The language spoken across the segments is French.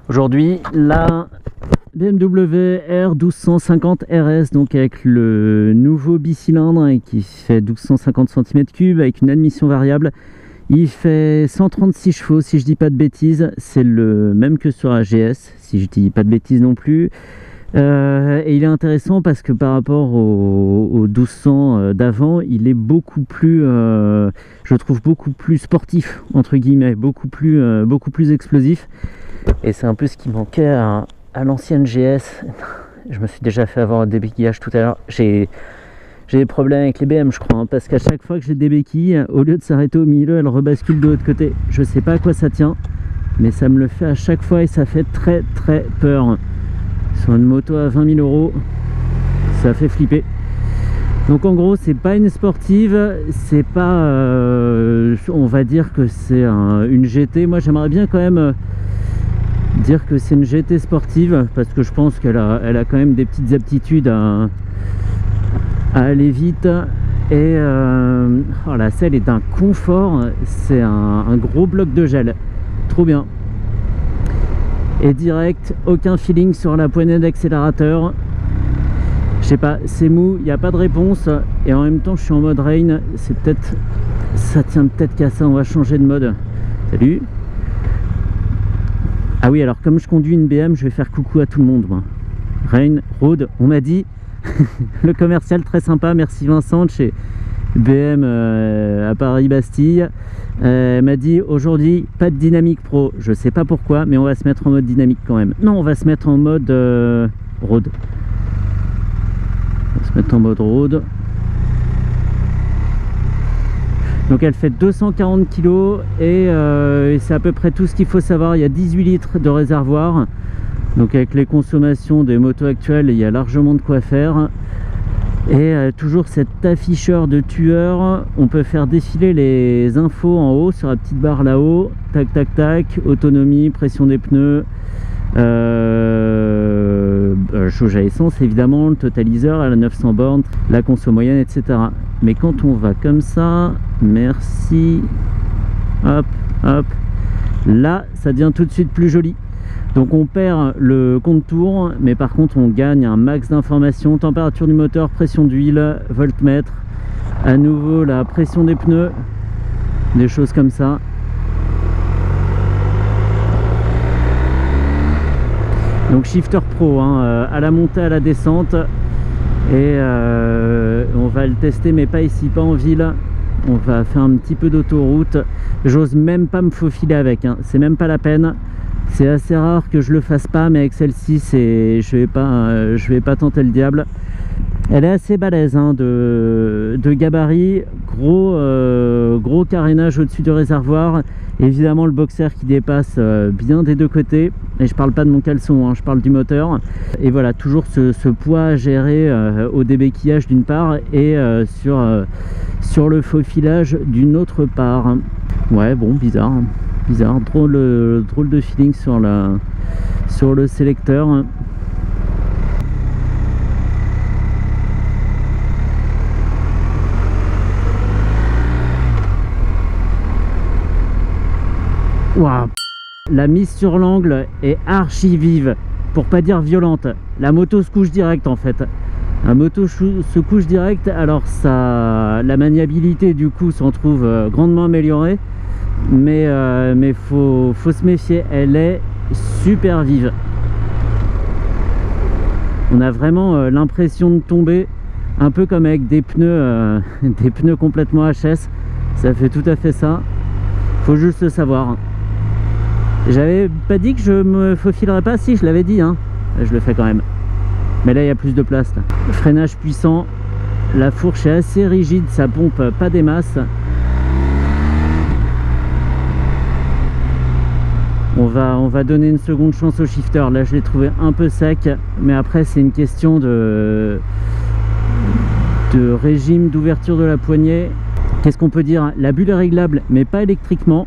Aujourd'hui, la BMW R1250 RS, donc avec le nouveau bicylindre qui fait 1250 cm3 avec une admission variable. Il fait 136 chevaux si je dis pas de bêtises, c'est le même que sur AGS si je dis pas de bêtises non plus. Et il est intéressant parce que par rapport au 1200 d'avant, il est beaucoup plus, je trouve beaucoup plus sportif entre guillemets, beaucoup plus explosif. Et c'est un peu ce qui manquait à l'ancienne GS. Je me suis déjà fait avoir des béquillages tout à l'heure. J'ai des problèmes avec les BM je crois, hein, parce qu'à chaque fois que j'ai des béquilles, au lieu de s'arrêter au milieu, elles rebasculent de l'autre côté. Je sais pas à quoi ça tient, mais ça me le fait à chaque fois et ça fait très peur. Sur une moto à 20 000 €, ça fait flipper. Donc en gros, c'est pas une sportive, c'est pas, on va dire que c'est une GT. Moi, j'aimerais bien quand même dire que c'est une GT sportive parce que je pense qu'elle a quand même des petites aptitudes à aller vite. Et oh, la selle est d'un confort, c'est un gros bloc de gel, trop bien. Et direct, aucun feeling sur la poignée d'accélérateur. Je sais pas, c'est mou, il n'y a pas de réponse. Et en même temps, je suis en mode rain. C'est peut-être, ça tient peut-être qu'à ça. On va changer de mode. Salut. Ah oui, alors comme je conduis une BM, je vais faire coucou à tout le monde, moi. Rain, road, on m'a dit. Le commercial très sympa, merci Vincent de chez BM à Paris-Bastille. M'a dit aujourd'hui pas de dynamique pro, je sais pas pourquoi, mais on va se mettre en mode dynamique quand même. Non, on va se mettre en mode road. On va se mettre en mode road. Donc elle fait 240 kg et c'est à peu près tout ce qu'il faut savoir. Il y a 18 litres de réservoir. Donc avec les consommations des motos actuelles, il y a largement de quoi faire. Et toujours cet afficheur de tueur, on peut faire défiler les infos en haut sur la petite barre là-haut, tac tac tac, autonomie, pression des pneus, jauge à essence évidemment, le totaliseur à la 900 bornes, la conso moyenne, etc. Mais quand on va comme ça, merci, hop, hop, là ça devient tout de suite plus joli. Donc on perd le compte-tour, mais par contre on gagne un max d'informations, température du moteur, pression d'huile, voltmètre, à nouveau la pression des pneus, des choses comme ça. Donc shifter pro, hein, à la montée, à la descente, et on va le tester mais pas ici, pas en ville. On va faire un petit peu d'autoroute, j'ose même pas me faufiler avec, hein. C'est même pas la peine. C'est assez rare que je le fasse pas, mais avec celle-ci, je vais pas tenter le diable. Elle est assez balèze, hein, de gabarit, gros carénage au-dessus du réservoir. Évidemment le boxer qui dépasse bien des deux côtés. Et je parle pas de mon caleçon, hein, je parle du moteur. Et voilà, toujours ce poids à gérer au débéquillage d'une part et sur le faufilage d'une autre part. Ouais, bon, bizarre. Bizarre, drôle de feeling sur le sélecteur. Waouh, la mise sur l'angle est archi vive, pour pas dire violente. La moto se couche direct en fait. La moto se couche direct, alors la maniabilité du coup s'en trouve grandement améliorée. Mais faut se méfier, elle est super vive. On a vraiment l'impression de tomber, un peu comme avec des pneus complètement HS. Ça fait tout à fait ça. Faut juste le savoir. J'avais pas dit que je me faufilerais pas, si je l'avais dit, hein. Je le fais quand même. Mais là il y a plus de place là. Le freinage puissant, la fourche est assez rigide, ça pompe pas des masses. On va donner une seconde chance au shifter. Là je l'ai trouvé un peu sec, mais après c'est une question de régime d'ouverture de la poignée. Qu'est-ce qu'on peut dire? La bulle est réglable mais pas électriquement.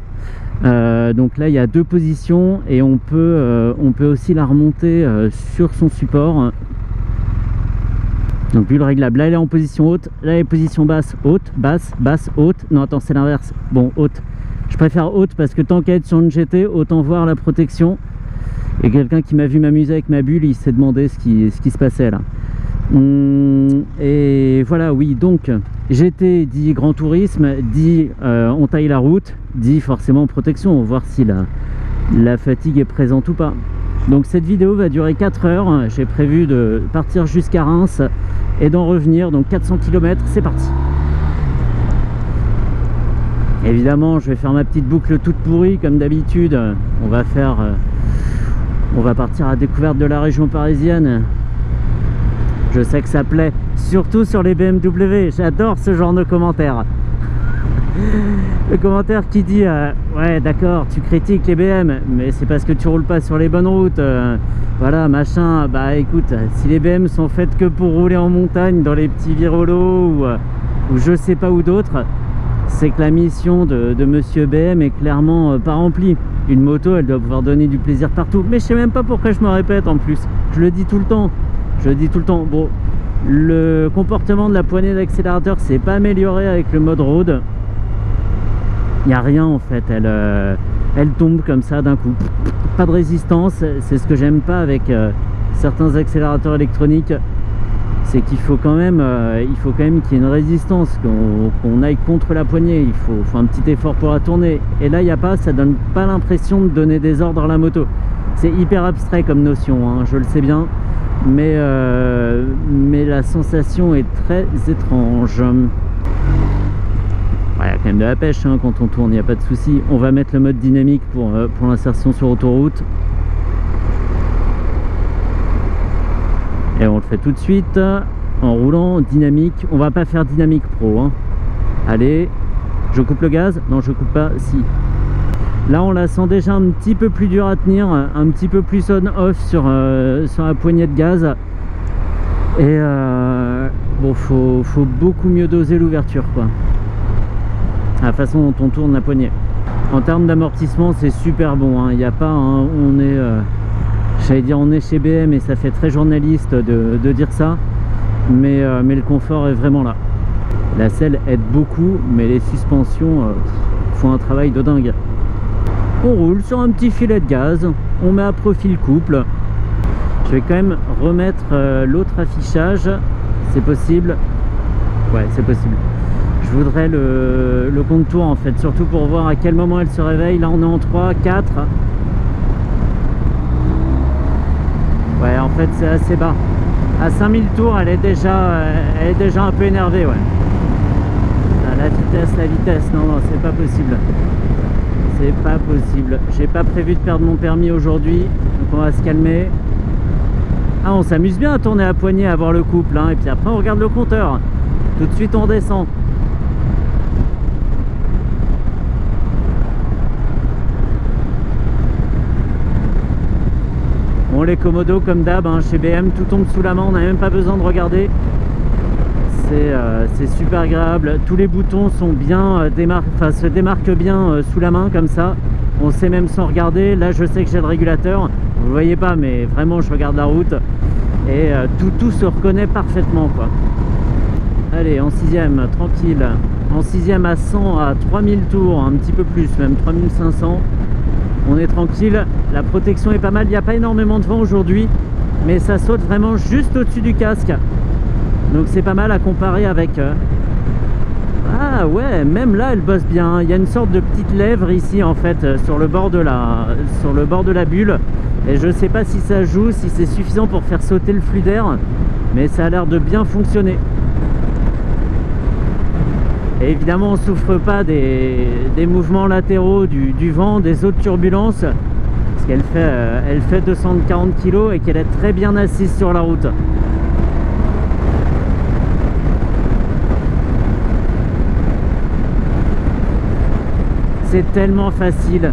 Donc là il y a deux positions et on peut aussi la remonter sur son support. Donc bulle réglable, là elle est en position haute, là elle est en position basse, haute, basse, basse, haute. Non attends, c'est l'inverse. Bon, haute. Je préfère haute parce que tant qu'à être sur une GT, autant voir la protection. Et quelqu'un qui m'a vu m'amuser avec ma bulle, il s'est demandé ce qui se passait là. Et voilà, oui, donc GT dit grand tourisme, dit on taille la route, dit forcément protection, on va voir si la fatigue est présente ou pas. Donc cette vidéo va durer 4 heures, j'ai prévu de partir jusqu'à Reims et d'en revenir, donc 400 km, c'est parti. Évidemment, je vais faire ma petite boucle toute pourrie comme d'habitude. On va partir à découverte de la région parisienne. Je sais que ça plaît, surtout sur les BMW. J'adore ce genre de commentaires. Le commentaire qui dit ouais d'accord, tu critiques les BM, mais c'est parce que tu roules pas sur les bonnes routes, voilà machin. Bah écoute, si les BM sont faites que pour rouler en montagne dans les petits virolos ou je sais pas où d'autres, c'est que la mission de monsieur BM est clairement pas remplie. Une moto, elle doit pouvoir donner du plaisir partout. Mais je sais même pas pourquoi je me répète en plus. Je le dis tout le temps. Bon, le comportement de la poignée d'accélérateur s'est pas amélioré avec le mode road. Il n'y a rien en fait. Elle tombe comme ça d'un coup. Pas de résistance. C'est ce que j'aime pas avec certains accélérateurs électroniques. C'est qu'il faut quand même qu'il y ait une résistance, qu'on aille contre la poignée. Il faut un petit effort pour la tourner. Et là, il n'y a pas, ça donne pas l'impression de donner des ordres à la moto. C'est hyper abstrait comme notion, hein, je le sais bien. Mais la sensation est très étrange. Il y a quand même de la pêche hein, quand on tourne, il n'y a pas de souci. On va mettre le mode dynamique pour l'insertion sur autoroute. Et on le fait tout de suite en roulant dynamique. On va pas faire dynamique pro hein. Allez, je coupe le gaz. Non, je coupe pas, si. Là on la sent déjà un petit peu plus dur à tenir, un petit peu plus on-off sur la poignée de gaz. Et bon, faut beaucoup mieux doser l'ouverture quoi. La façon dont on tourne la poignée. En termes d'amortissement, c'est super bon hein. Il n'y a pas, hein, on est j'allais dire on est chez BM et ça fait très journaliste de dire ça, mais le confort est vraiment là. La selle aide beaucoup, mais les suspensions font un travail de dingue. On roule sur un petit filet de gaz, on met à profil couple. Je vais quand même remettre l'autre affichage, c'est possible. Ouais, c'est possible. Je voudrais le contour en fait, surtout pour voir à quel moment elle se réveille. Là on est en 3, 4. Ouais, en fait c'est assez bas. À 5000 tours, elle est déjà un peu énervée, ouais. La vitesse, non, c'est pas possible. C'est pas possible. J'ai pas prévu de perdre mon permis aujourd'hui, donc on va se calmer. Ah, on s'amuse bien à tourner à poignée, à voir le couple, hein, et puis après on regarde le compteur. Tout de suite on descend. Bon, les commodos comme d'hab hein, chez BM, tout tombe sous la main, on n'a même pas besoin de regarder. C'est super agréable. Tous les boutons sont bien se démarquent bien sous la main comme ça. On sait même sans regarder. Là je sais que j'ai le régulateur. Vous le voyez pas, mais vraiment je regarde la route et tout se reconnaît parfaitement quoi. Allez, en 6ème, tranquille. En 6ème à 100 à 3000 tours, un petit peu plus, même 3500. On est tranquille, la protection est pas mal, il n'y a pas énormément de vent aujourd'hui, mais ça saute vraiment juste au-dessus du casque. Donc c'est pas mal à comparer avec... Ah ouais, même là elle bosse bien, il y a une sorte de petite lèvre ici en fait, sur le bord de la bulle. Et je sais pas si ça joue, si c'est suffisant pour faire sauter le flux d'air, mais ça a l'air de bien fonctionner. Et évidemment on souffre pas des mouvements latéraux du vent, des eaux de turbulence, parce qu'elle fait 240 kg et qu'elle est très bien assise sur la route. C'est tellement facile,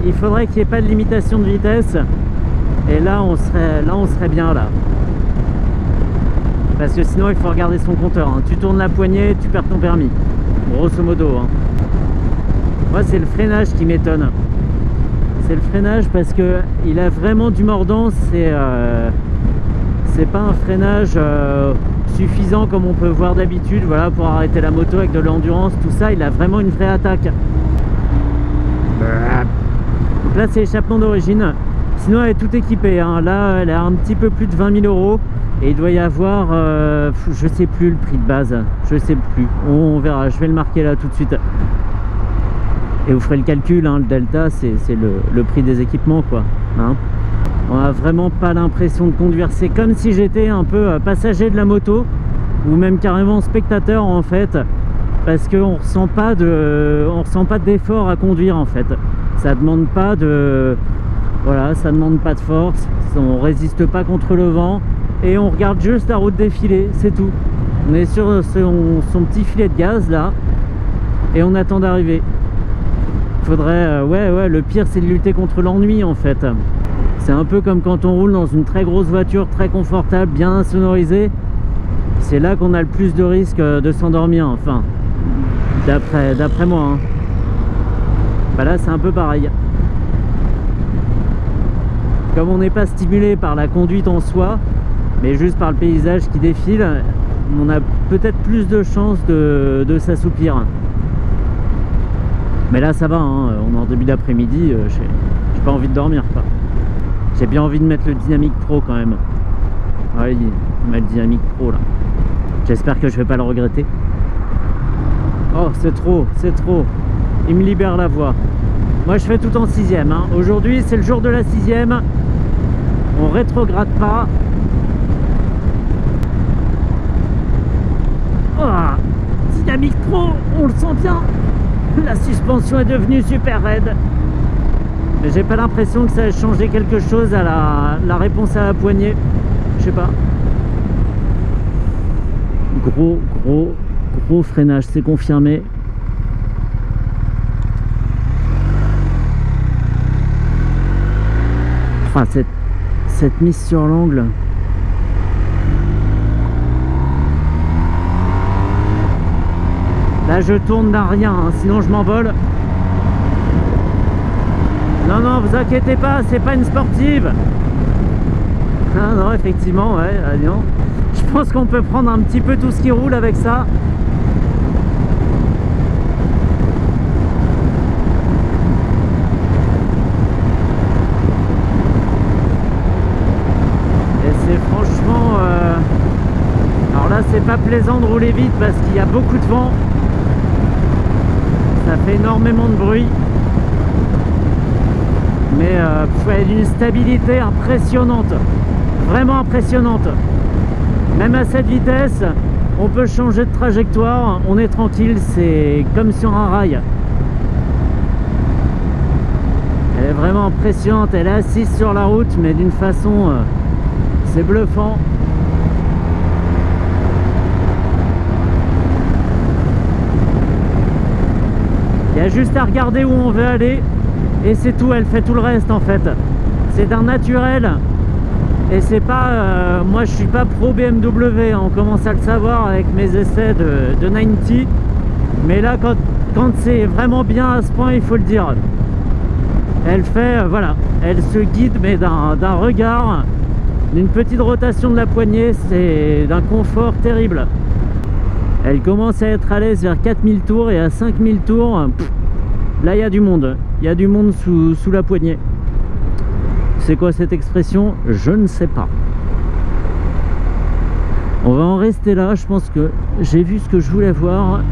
il faudrait qu'il n'y ait pas de limitation de vitesse, et là on serait bien là. Parce que sinon il faut regarder son compteur, hein. Tu tournes la poignée, tu perds ton permis, grosso modo hein. Moi c'est le freinage qui m'étonne. C'est le freinage parce que il a vraiment du mordant. C'est pas un freinage suffisant comme on peut voir d'habitude, voilà, pour arrêter la moto avec de l'endurance, tout ça. Il a vraiment une vraie attaque. Donc là c'est l'échappement d'origine. Sinon elle est tout équipée, hein. Là elle a un petit peu plus de 20 000 euros. Et il doit y avoir, je sais plus le prix de base, je sais plus, on verra, je vais le marquer là tout de suite. Et vous ferez le calcul, hein, le delta c'est le prix des équipements quoi. Hein. On n'a vraiment pas l'impression de conduire, c'est comme si j'étais un peu passager de la moto, ou même carrément spectateur en fait, parce qu'on ressent pas d'effort à conduire en fait. Ça demande pas de... Voilà, ça demande pas de force, on résiste pas contre le vent. Et on regarde juste la route défiler, c'est tout. On est sur son petit filet de gaz là et on attend d'arriver. Faudrait, ouais, le pire c'est de lutter contre l'ennui en fait. C'est un peu comme quand on roule dans une très grosse voiture, très confortable, bien sonorisée. C'est là qu'on a le plus de risque de s'endormir, enfin, d'après moi. Hein. Bah là c'est un peu pareil. Comme on n'est pas stimulé par la conduite en soi, mais juste par le paysage qui défile, on a peut-être plus de chances de s'assoupir. Mais là ça va, hein, on est en début d'après-midi, j'ai pas envie de dormir quoi. J'ai bien envie de mettre le Dynamic Pro quand même. Ouais, on met le Dynamic Pro là. J'espère que je vais pas le regretter. Oh c'est trop, c'est trop. Il me libère la voie. Moi je fais tout en 6ème. Hein. Aujourd'hui c'est le jour de la 6ème. On rétrograde pas. Oh, Dynamic Pro, on le sent bien. La suspension est devenue super raide. Mais j'ai pas l'impression que ça ait changé quelque chose à la réponse à la poignée. Je sais pas. Gros freinage, c'est confirmé. Enfin, cette mise sur l'angle. Là je tourne d'un rien, hein, sinon je m'envole. Non, vous inquiétez pas, c'est pas une sportive. Ah non, effectivement, ouais, non. Je pense qu'on peut prendre un petit peu tout ce qui roule avec ça. Et c'est franchement... Alors là, c'est pas plaisant de rouler vite parce qu'il y a beaucoup de vent. Ça fait énormément de bruit. Mais d'une stabilité impressionnante. Vraiment impressionnante. Même à cette vitesse, on peut changer de trajectoire. On est tranquille, c'est comme sur un rail. Elle est vraiment impressionnante. Elle est assise sur la route, mais d'une façon... c'est bluffant. Il y a juste à regarder où on veut aller et c'est tout, elle fait tout le reste en fait. C'est d'un naturel et c'est pas... moi je suis pas pro BMW, on commence à le savoir avec mes essais de 90. Mais là quand c'est vraiment bien à ce point, il faut le dire. Elle fait, voilà, elle se guide mais d'un regard, d'une petite rotation de la poignée, c'est d'un confort terrible. Elle commence à être à l'aise vers 4000 tours et à 5000 tours, là il y a du monde. Il y a du monde sous la poignée. C'est quoi cette expression? Je ne sais pas. On va en rester là, je pense que j'ai vu ce que je voulais voir.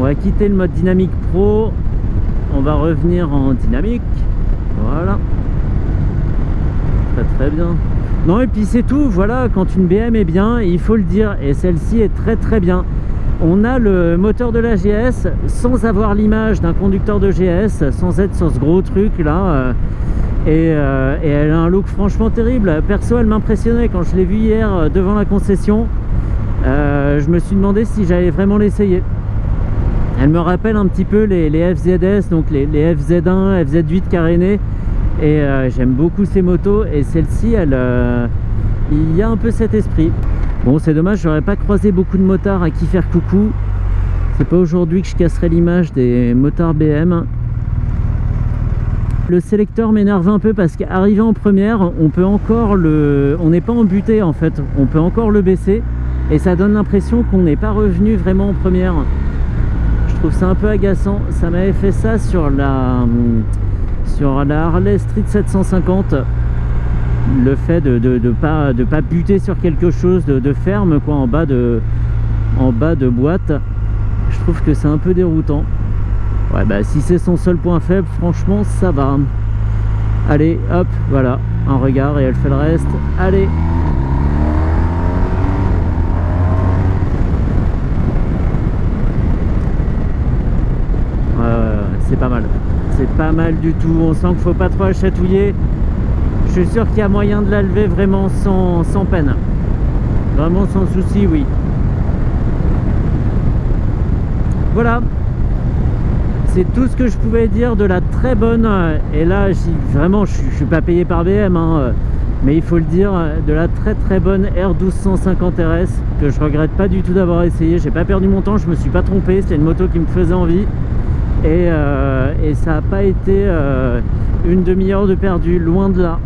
On va quitter le mode Dynamic Pro. On va revenir en dynamique. Voilà. Très bien. Non et puis c'est tout, voilà, quand une BM est bien, il faut le dire, et celle-ci est très bien. On a le moteur de la GS sans avoir l'image d'un conducteur de GS, sans être sur ce gros truc là, et elle a un look franchement terrible. Perso elle m'impressionnait quand je l'ai vu hier devant la concession. Je me suis demandé si j'allais vraiment l'essayer. Elle me rappelle un petit peu les FZS, donc les FZ1, FZ8 carénés. Et j'aime beaucoup ces motos et celle-ci, il y a un peu cet esprit. Bon, c'est dommage, j'aurais pas croisé beaucoup de motards à qui faire coucou. C'est pas aujourd'hui que je casserai l'image des motards BM. Le sélecteur m'énerve un peu parce qu'arrivé en première, on peut encore on n'est pas embuté en fait, on peut encore le baisser et ça donne l'impression qu'on n'est pas revenu vraiment en première. Je trouve ça un peu agaçant. Ça m'avait fait ça sur la Harley Street 750. Le fait de pas buter sur quelque chose de ferme, quoi, en bas de boîte. Je trouve que c'est un peu déroutant. Ouais, bah si c'est son seul point faible, franchement ça va. Allez, hop, voilà, un regard et elle fait le reste. Allez. C'est pas mal. C'est pas mal du tout. On sent qu'il faut pas trop la chatouiller. Je suis sûr qu'il y a moyen de la lever vraiment sans peine. Vraiment sans souci, oui. Voilà. C'est tout ce que je pouvais dire de la très bonne. Et là, vraiment, je suis pas payé par BM, hein, mais il faut le dire, de la très bonne R1250 RS que je regrette pas du tout d'avoir essayé. J'ai pas perdu mon temps, je me suis pas trompé. C'était une moto qui me faisait envie. Et ça n'a pas été une demi-heure de perdu, loin de là.